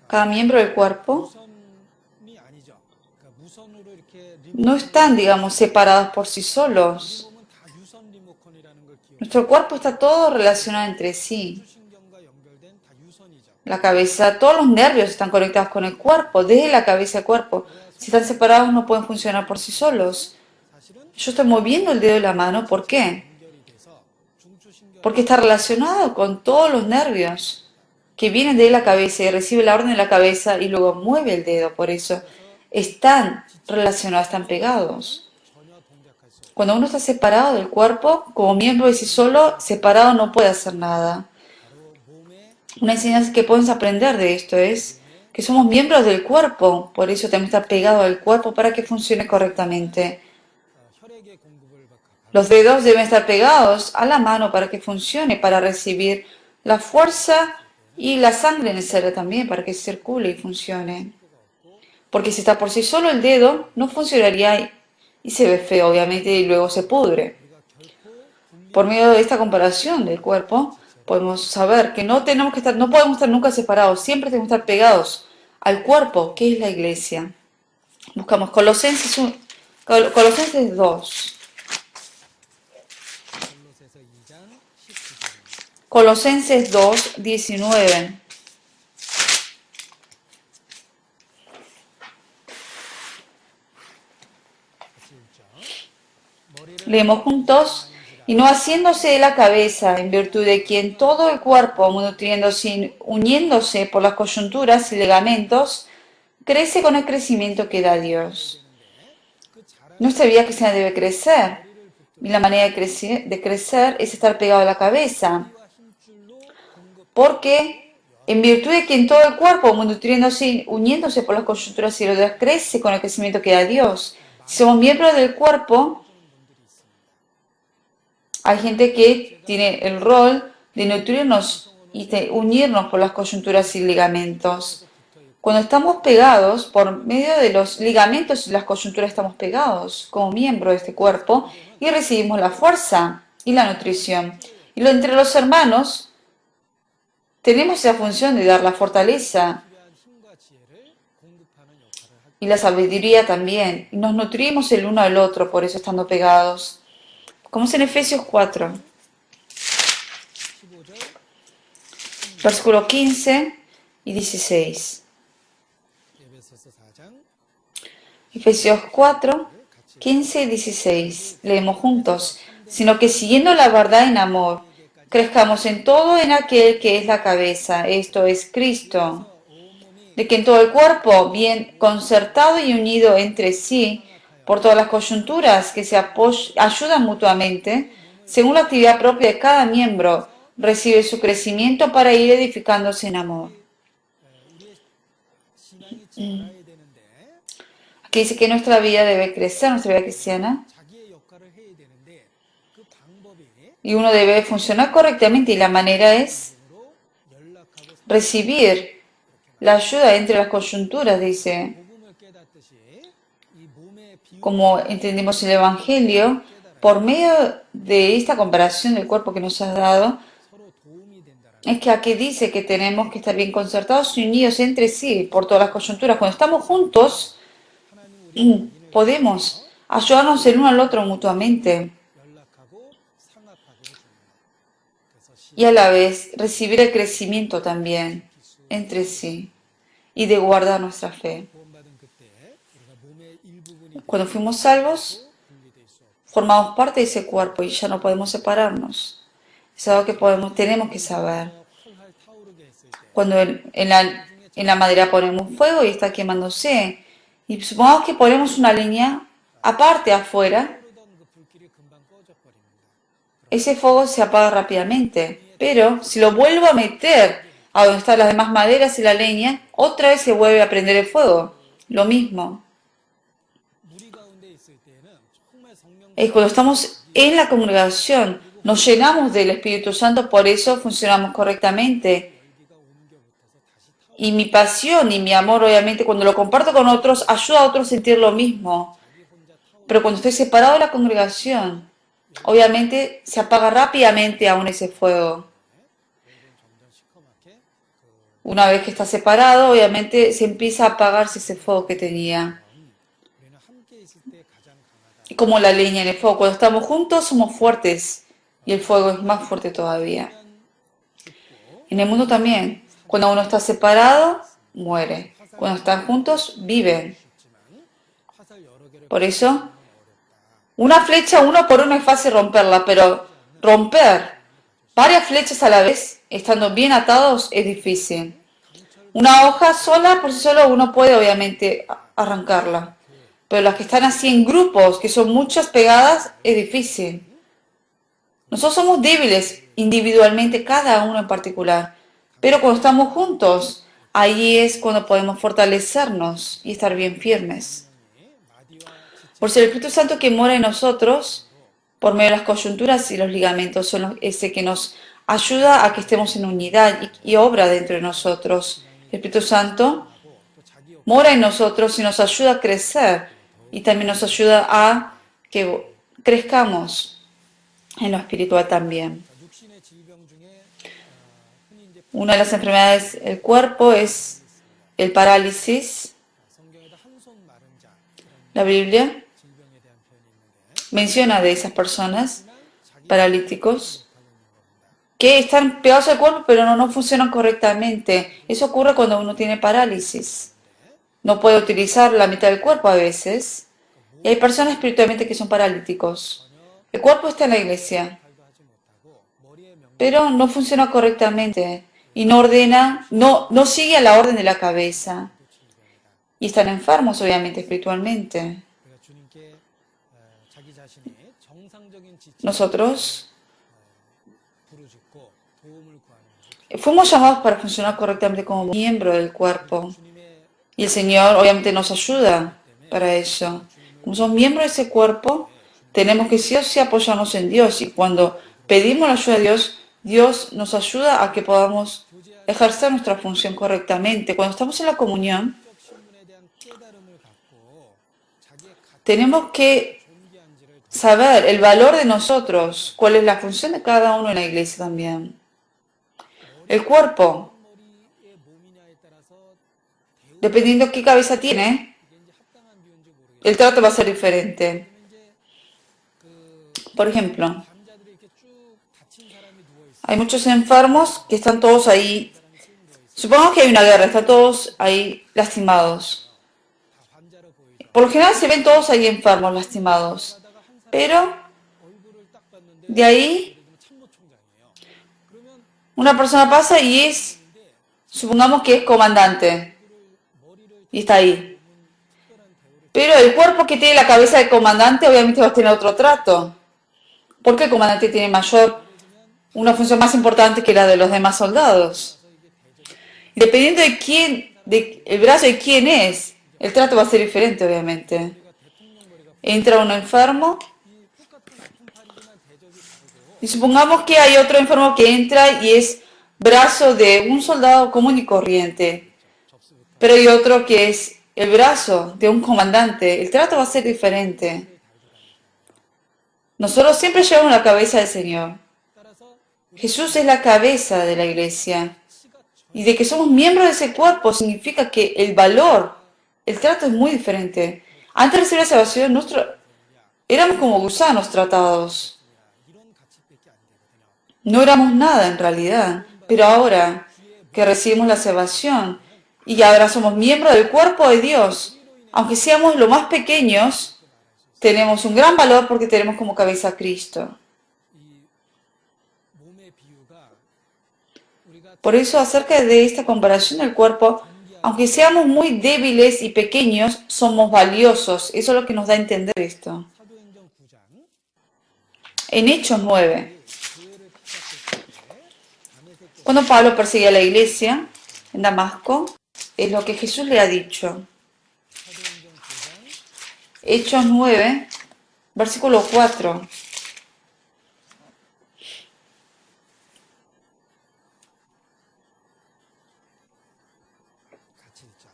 Cada miembro del cuerpo
무선이 아니죠. 그러니까 무선으로 이렇게
no están, digamos, separados por sí solos.
몸은 다 유선 리모컨이라는 걸 기억해.
Nuestro cuerpo está todo relacionado entre sí.
신경과 연결된 다 유선이죠.
La cabeza, todos los nervios están conectados con el cuerpo, desde la cabeza al cuerpo. Si están separados no pueden funcionar por sí solos.
사실은
Yo estoy moviendo el dedo de la mano, ¿por qué?
연결이 돼서 중추신경
Porque está relacionado con todos los nervios que vienen de la cabeza y recibe la orden de la cabeza y luego mueve el dedo. Por eso están relacionados, están pegados.
전혀 동작할 수 없고
Cuando uno está separado del cuerpo, como miembro de sí solo, separado no puede hacer nada.
바로 몸의
Una enseñanza que podemos aprender de esto es que somos miembros del cuerpo, por eso tenemos que estar pegados al cuerpo para que funcione correctamente.
혈액의 공급을 받고
Los dedos deben estar pegados a la mano para que funcione, para recibir la fuerza y la sangre necesaria también para que circule y funcione. Porque si está por sí solo el dedo, no funcionaría y se ve feo, obviamente, y luego se pudre. Por medio de esta comparación del cuerpo, podemos saber que no tenemos que estar, no podemos estar nunca separados, siempre tenemos que estar pegados al cuerpo, que es la iglesia. Buscamos Colosenses 2.
골로새서 2장 19절입니다.
Colosenses 2, 19.
같이 읽죠. 머리를
Leemos juntos. Y no haciéndose de la cabeza, en virtud de quien todo el cuerpo, uniéndose por las coyunturas y ligamentos, crece con el crecimiento que da Dios. Nuestra vida cristiana debe crecer. Y la manera de crecer es estar pegado a la cabeza. Porque en virtud de que en todo el cuerpo, nutriéndose, uniéndose por las coyunturas y los crece con el crecimiento que da Dios. Si somos miembros del cuerpo, hay gente que tiene el rol de nutrirnos y de unirnos por las coyunturas y ligamentos. Cuando estamos pegados, por medio de los ligamentos y las coyunturas estamos pegados como miembro de este cuerpo y recibimos la fuerza y la nutrición. Y entre los hermanos tenemos esa función de dar la fortaleza y la sabiduría también. Y nos nutrimos el uno al otro, por eso estando pegados. Como es en Efesios 4, versículos 15 y 16. Efesios 4, 15 y 16. Leemos juntos. Sino que siguiendo la verdad en amor, crezcamos en todo en aquel que es la cabeza, esto es Cristo. De que en todo el cuerpo, bien concertado y unido entre sí, por todas las coyunturas que se ayudan mutuamente, según la actividad propia de cada miembro, recibe su crecimiento para ir edificándose en amor. Aquí dice que nuestra vida debe crecer, nuestra vida cristiana, y uno debe funcionar correctamente, y la manera es recibir la ayuda entre las coyunturas, dice. Como entendimos el Evangelio, por medio de esta comparación del cuerpo que nos has dado, es que aquí dice que tenemos que estar bien concertados y unidos entre sí por todas las coyunturas. Cuando estamos juntos, podemos ayudarnos el uno al otro mutuamente y a la vez recibir el crecimiento también entre sí y de guardar nuestra fe. Cuando fuimos salvos, formamos parte de ese cuerpo y ya no podemos separarnos. Es algo que tenemos que saber. Cuando en la madera ponemos fuego y está quemándose, y supongamos que ponemos una leña aparte afuera, ese fuego se apaga rápidamente. Pero si lo vuelvo a meter a donde están las demás maderas y la leña, otra vez se vuelve a prender el fuego. Lo mismo. Es cuando estamos en la congregación, nos llenamos del Espíritu Santo, por eso funcionamos correctamente. Y mi pasión y mi amor, obviamente, cuando lo comparto con otros, ayuda a otros a sentir lo mismo. Pero cuando estoy separado de la congregación, obviamente se apaga rápidamente aún ese fuego. Una vez que está separado, obviamente se empieza a apagarse ese fuego que tenía. Y como la leña en el fuego, cuando estamos juntos somos fuertes y el fuego es más fuerte todavía. En el mundo también, cuando uno está separado, muere. Cuando están juntos, viven. Por eso, una flecha uno por uno es fácil romperla, pero romper varias flechas a la vez, estando bien atados, es difícil. Una hoja sola, por sí sola, uno puede obviamente arrancarla. Pero las que están así en grupos, que son muchas pegadas, es difícil. Nosotros somos débiles individualmente, cada uno en particular. Pero cuando estamos juntos, ahí es cuando podemos fortalecernos y estar bien firmes. Por ser el Espíritu Santo que mora en nosotros, por medio de las coyunturas y los ligamentos, son ese que nos ayuda a que estemos en unidad y obra dentro de nosotros. El Espíritu Santo mora en nosotros y nos ayuda a crecer y también nos ayuda a que crezcamos en lo espiritual también. Una de las enfermedades del cuerpo es el parálisis. La Biblia menciona de esas personas paralíticos que están pegados al cuerpo pero no funcionan correctamente. Eso ocurre cuando uno tiene parálisis. No puede utilizar la mitad del cuerpo a veces. Y hay personas espiritualmente que son paralíticos. El cuerpo está en la iglesia, pero no funciona correctamente y no ordena, no sigue a la orden de la cabeza. Y están enfermos, obviamente, espiritualmente.
자신이 정상적인 지체
nosotros
부르짖고 도움을 구하는
fuimos llamados para funcionar correctamente como miembro del cuerpo.
주님의
Y el Señor obviamente nos ayuda para eso. Como somos miembros de ese cuerpo, tenemos que sí o sí apoyarnos en Dios. Y cuando pedimos la ayuda de Dios, Dios nos ayuda a que podamos ejercer nuestra función correctamente. Cuando estamos en la comunión,
적 신분에 대한 깨달음을 갖고 자기의 가치
tenemos que
존귀한지를
saber el valor de nosotros, cuál es la función de cada uno en la iglesia también. El cuerpo,
머리의 몸이냐에 따라서
dependiendo qué cabeza tiene,
이게 이제 합당한 비유인지 모르겠어요.
el trato va a ser diferente.
이제 그
Por ejemplo,
환자들이 이렇게 쭉 다친 사람이 누워 있어.
hay muchos enfermos que están todos ahí. Supongamos que hay una guerra, están todos ahí lastimados.
다 환자로 보이죠.
Por lo general se ven todos ahí enfermos, lastimados.
하다가 한 사람
Pero
얼굴을 딱 봤는데
de ahí
예를 들면 참모총장이에요. 그러면
una persona pasa y es, supongamos que es comandante. Y está ahí. Pero el cuerpo que tiene la cabeza del comandante obviamente va a tener otro trato. Porque el comandante tiene una función más importante que la de los demás soldados. Y dependiendo de quién, el brazo de quién es, el trato va a ser diferente obviamente. Entra uno enfermo y supongamos que hay otro enfermo que entra y es brazo de un soldado común y corriente. Pero hay otro que es el brazo de un comandante. El trato va a ser diferente. Nosotros siempre llevamos la cabeza del Señor.
따라서
Jesús es la cabeza de la iglesia. Y de que somos miembros de ese cuerpo significa que el valor, el trato es muy diferente. Antes de recibir la salvación, éramos como gusanos tratados.
이런 가치밖에 안 되거든요.
No éramos nada en realidad. Pero ahora que recibimos la salvación y ahora somos miembros del cuerpo de Dios, aunque seamos los más pequeños, tenemos un gran valor porque tenemos como cabeza a Cristo.
이 몸의 비유가 우리가
Por eso, acerca de esta comparación del cuerpo, aunque seamos muy débiles y pequeños, somos valiosos. Eso es lo que nos da a entender esto.
사도행전 9장
En Hechos 9,
교회를 피했을 때 다메섹
cuando Pablo perseguía a la iglesia en Damasco, es lo que Jesús le ha dicho.
사도행전 9장
Hechos 9, versículo 4.
같이 읽자.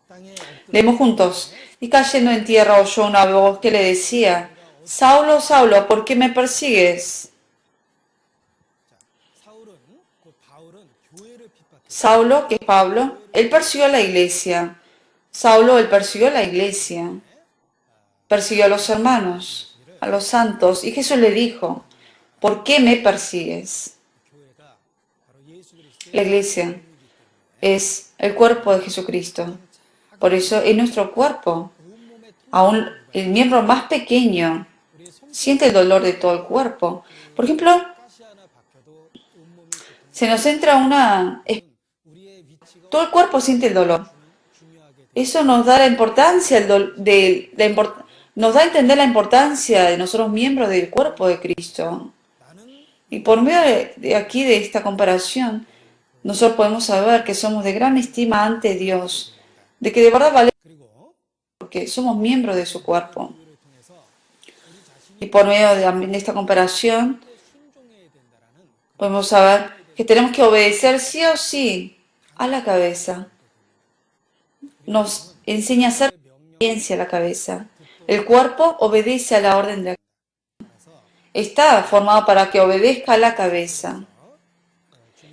땅에 엎드려
Leemos juntos. Y cayendo en tierra oyó una voz que le decía, Saulo, Saulo, ¿por qué me persigues?
사울은 곧 바울은 교회를 핍박했다.
Saulo, que es Pablo, él persiguió a la iglesia. Saulo, él persiguió a la iglesia. Persiguió a los hermanos, a los santos. Y Jesús le dijo, ¿por qué me persigues?
교회가 바로 예수 그리스도의
La iglesia es el cuerpo de Jesucristo. Por eso es nuestro cuerpo.
온몸의
Aún el miembro más pequeño
우리의 손
siente el dolor de todo el cuerpo. Por ejemplo,
가시 하나 박혀도 온몸이 고통.
se nos entra una...
우리의 위치가
Todo el cuerpo siente el dolor.
중요하게 돼.
Eso nos da la importancia, nos da a entender la importancia de nosotros miembros del cuerpo de Cristo.
나는
Y por medio de aquí, de esta comparación, nosotros podemos saber que somos de gran estima ante Dios, de que de verdad vale
그리고
porque somos miembros de su cuerpo.
교회를 통해서 우리 자신이
Y por medio de esta comparación,
순종해야 된다라는
podemos saber que tenemos que obedecer sí o sí a la cabeza. Nos enseña a hacer obediencia a la cabeza. El cuerpo obedece a la orden de la cabeza. Está formado para que obedezca a la cabeza.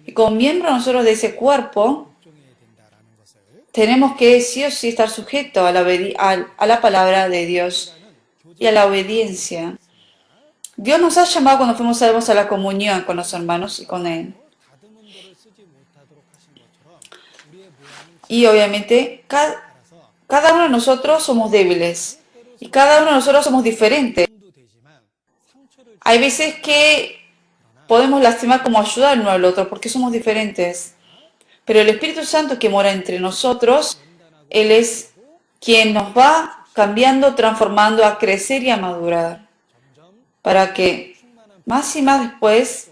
Y como miembro nosotros de ese cuerpo,
순종해야 된다라는 것을
tenemos que sí o sí estar sujetos a la palabra de Dios y a la obediencia. Dios nos ha llamado cuando fuimos salvos a la comunión con los hermanos y con Él.
다듬은 돌을 쓰지 못하도록 하신 것처럼 우리의 모양은
Y obviamente
따라서
cada uno de nosotros somos débiles y cada uno de nosotros somos diferentes.
도 되지만 상처를
Hay veces que podemos lastimar como ayudar uno al otro porque somos diferentes. Pero el Espíritu Santo que mora entre nosotros, Él es quien nos va cambiando, transformando a crecer y a madurar. para que más y más después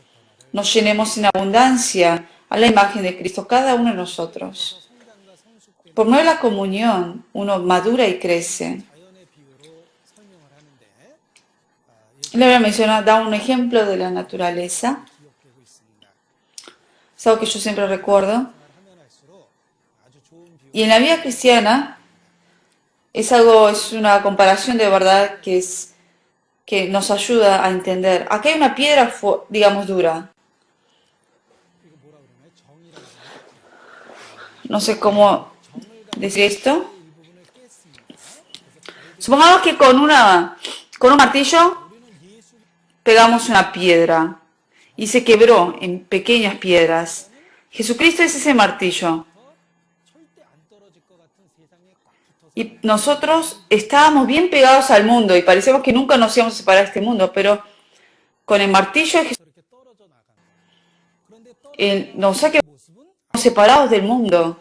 nos llenemos en abundancia a la imagen de Cristo, cada uno de nosotros.
성장과 성숙됨
Por medio de la comunión, uno madura y crece.
자연의 비유로 설명을 하는데
La Biblia menciona, da un ejemplo de la naturaleza.
기억되고 있습니다.
Es algo que yo siempre recuerdo.
하면 할수록 아주 좋은 비유.
Y en la vida cristiana es una comparación de verdad que nos ayuda a entender. Acá hay una piedra, digamos, dura.
이거 뭐라 그러나요? 정이라고 하나요?
No sé cómo decir esto.
이 부분을 깼습니다.
Supongamos que con un martillo pegamos una piedra y se quebró en pequeñas piedras. Jesucristo es ese martillo.
절대 안 떨어질 것 같은 세상에 꽉 붙어서
Y nosotros estábamos bien pegados al mundo y parecíamos que nunca nos íbamos a separar de este mundo, pero con el martillo de Jesús
이렇게 떨어져 나가는. 그런데 떨어져
nos ha quedado
모습은
separados del mundo.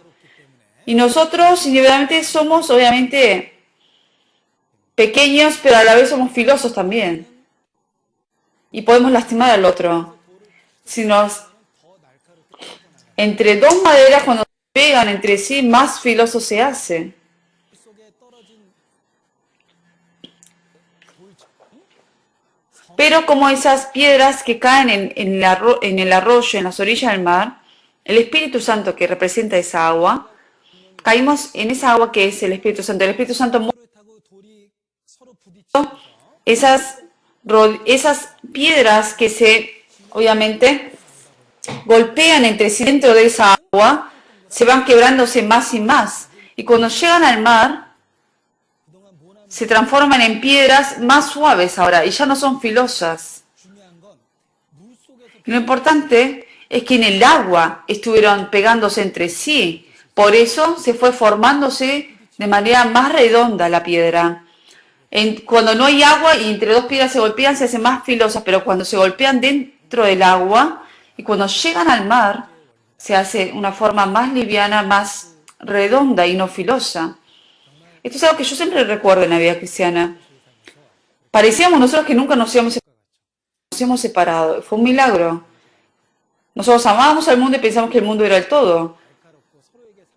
Y nosotros individualmente somos obviamente pequeños, pero a la vez somos filosos también. Y podemos lastimar al otro. Si nos, entre dos maderas, cuando se pegan entre sí, más filoso se hace.
속에 떨어진
Pero como esas piedras que caen en el arroyo, en las orillas del mar, el Espíritu Santo que representa esa agua, caímos en esa agua que es el Espíritu Santo. El Espíritu Santo mueve
돌을 타고 돌이 서로 부딪히면서
esas piedras que obviamente, golpean entre sí dentro de esa agua, se van quebrándose más y más. Y cuando llegan al mar,
그동안 모난
se transforman en piedras más suaves ahora y ya no son filosas.
중요한 건 물 속에서
Y lo importante es que en el agua estuvieron pegándose entre sí. Por eso se fue formándose de manera más redonda la piedra. Cuando no hay agua y entre dos piedras se golpean, se hacen más filosas, pero cuando se golpean dentro del agua y cuando llegan al mar, se hace una forma más liviana, más redonda y no filosa. Esto es algo que yo siempre recuerdo en la vida cristiana. Parecíamos nosotros que nunca nos íbamos separado. Fue un milagro. Nosotros amábamos al mundo y pensamos que el mundo era el todo.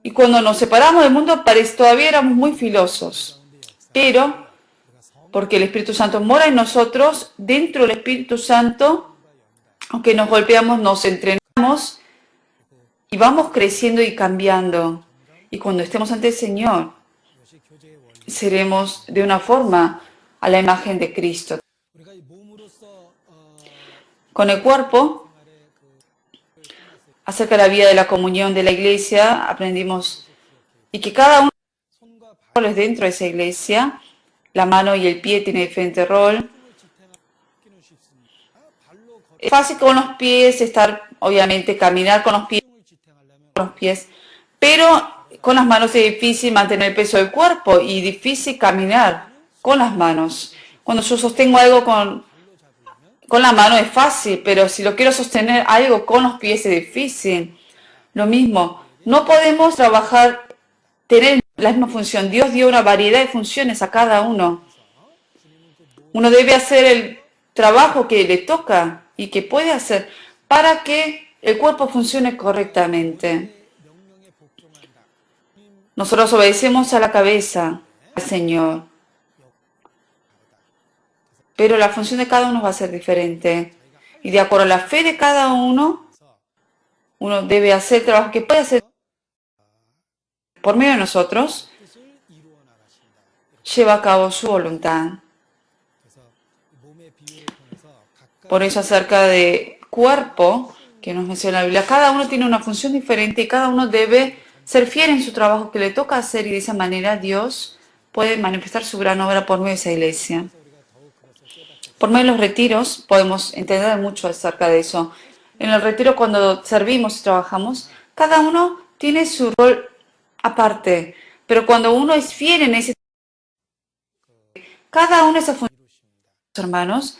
Y cuando nos separamos del mundo, todavía éramos muy filosos. Pero, porque el Espíritu Santo mora en nosotros, dentro del Espíritu Santo, aunque nos golpeamos, nos entrenamos y vamos creciendo y cambiando. Y cuando estemos ante el Señor,
이것이 교제의 원리.
seremos de una forma a la imagen de Cristo.
우리가 이 몸으로서
Con el cuerpo, acerca de la vida de la comunión de la iglesia, aprendimos y que cada uno
손과
de los roles dentro de esa iglesia, la mano y el pie tienen diferente rol.
발로 쉽습니다. 발로
Es fácil con los pies estar, obviamente, caminar con los
걸음을 지탱하려면
pies, pero con las manos es difícil mantener el peso del cuerpo y difícil caminar con las manos. Cuando yo sostengo algo con la mano es fácil, pero si lo quiero sostener algo con los pies es difícil. Lo mismo, no podemos tener la misma función. Dios dio una variedad de funciones a cada uno. Uno debe hacer el trabajo que le toca y que puede hacer para que el cuerpo funcione correctamente.
명령에 복종한다.
Nosotros obedecemos a la cabeza, al Señor. Pero la función de cada uno va a ser diferente. Y de acuerdo a la fe de cada uno, uno debe hacer el trabajo que puede hacer por medio de nosotros,
뜻을 이루어 나가신다.
lleva a cabo su voluntad.
그래서 몸의 비유를 통해서 각각
Por eso acerca de cuerpo, que nos menciona la Biblia, cada uno tiene una función diferente y cada uno debe ser fiel en su trabajo que le toca hacer y de esa manera Dios puede manifestar su gran obra por medio de esa iglesia.
우리가 더욱 그것을 깨닫게
Por medio de los retiros podemos entender mucho acerca de eso. En el retiro cuando servimos y trabajamos, cada uno tiene su rol aparte, pero cuando uno es fiel en ese cada uno de esas funciones,
이루십니다.
hermanos,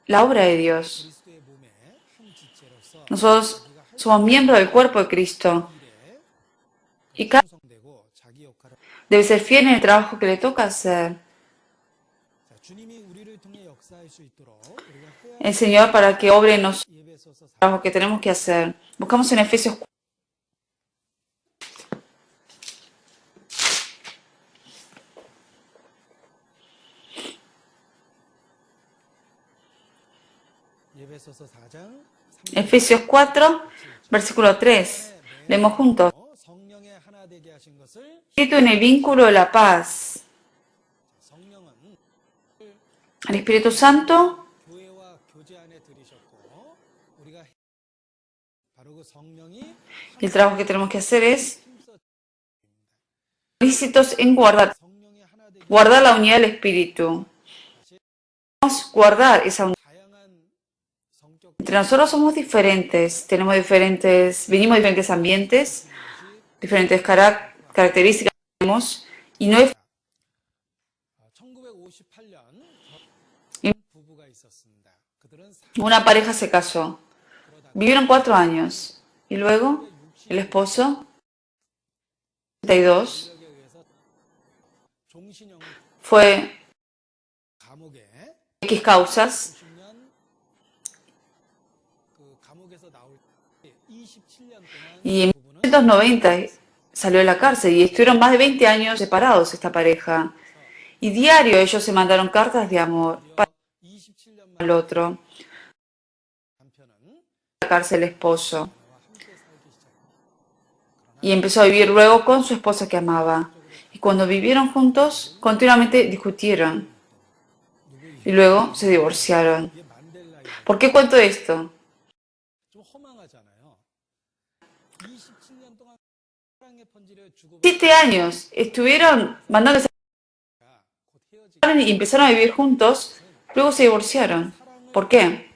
la obra de Dios.
그리스도의 몸의 한 지체로서
Nosotros somos miembros del cuerpo de Cristo
일에
y cada uno
충성되고 자기 역할을
debe ser fiel en el trabajo que le toca hacer.
자, 주님이 우리를 통해 역사할 수 있도록 우리가 해야
el Señor para que obre en nosotros
예배소서 4장
trabajo que tenemos que hacer. Buscamos en Efesios
예배소서 4장
Efesios 4, versículo 3. Leemos juntos.
성령의 하나 되게 하신 것을
Espíritu en el vínculo de la paz.
성령은
El Espíritu Santo,
교회와 교제 안에 들이셨고 우리가 바로 그 성령이
el trabajo que tenemos que hacer es
힘써
lícitos en guardar
성령이 하나 되게
la unidad del Espíritu. Debemos guardar esa unidad.
다양한 성격
Entre nosotros somos diferentes, venimos de diferentes ambientes, diferentes características tenemos, y no es
1958년
Y-
부부가 있었습니다. 그들은
una pareja se casó, vivieron 4 años, y luego el esposo, 32,
사역에 의해서 종신형을
fue
감옥에
X causas,
90년 그 감옥에서 나올 때 27년 동안
y en
부부는
1990 salió de la cárcel, y estuvieron más de 20 años separados esta pareja. Y diario ellos se mandaron cartas de amor para
27년
el
만에
otro,
남편은
la cárcel el esposo,
아내와 함께 살기 시작합니다.
y empezó a vivir luego con su esposa que amaba. Y cuando vivieron juntos, continuamente discutieron, y luego se divorciaron.
이게 만델라의
¿Por qué cuento esto?
좀 허망하잖아요. 27년 동안 사랑의 편지를 주고
7 años estuvieron mandándose
곧 헤어지게
y empezaron a vivir juntos, luego se divorciaron. ¿Por qué?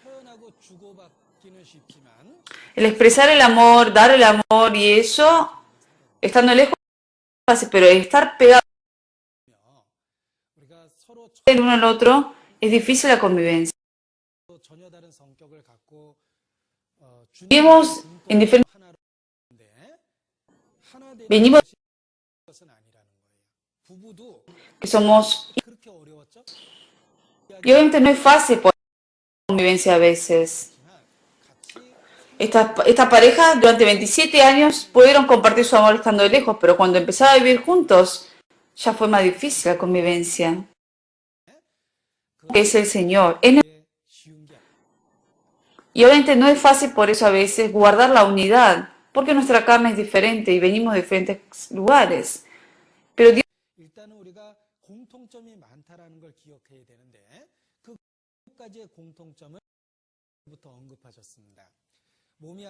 표현하고 주고받기는 쉽지만
El expresar el amor, dar el amor y eso, estando lejos, es fácil, pero estar pegados
우리가 서로
el uno al otro es difícil la convivencia.
전혀 다른 성격을 갖고
Vivimos en diferentes,
하나로인데 하나 되는
venimos
것은 아니라는 거예요. 부부도
que somos,
그렇게 어려웠죠?
y obviamente no es fácil por la convivencia a veces.
같이
Esta pareja durante 27 años pudieron compartir su amor estando lejos, pero cuando empezaron a vivir juntos ya fue más difícil la convivencia. Que es el Señor.
그게 쉬운 게 아니에요.
Y obviamente no es fácil por eso a veces guardar la unidad, porque nuestra carne es diferente y venimos de diferentes lugares. Pero Dios
일단은 우리가 공통점이 많다라는 걸 기억해야 되는데 그 가지의 공통점을 부터 언급하셨습니다. 몸이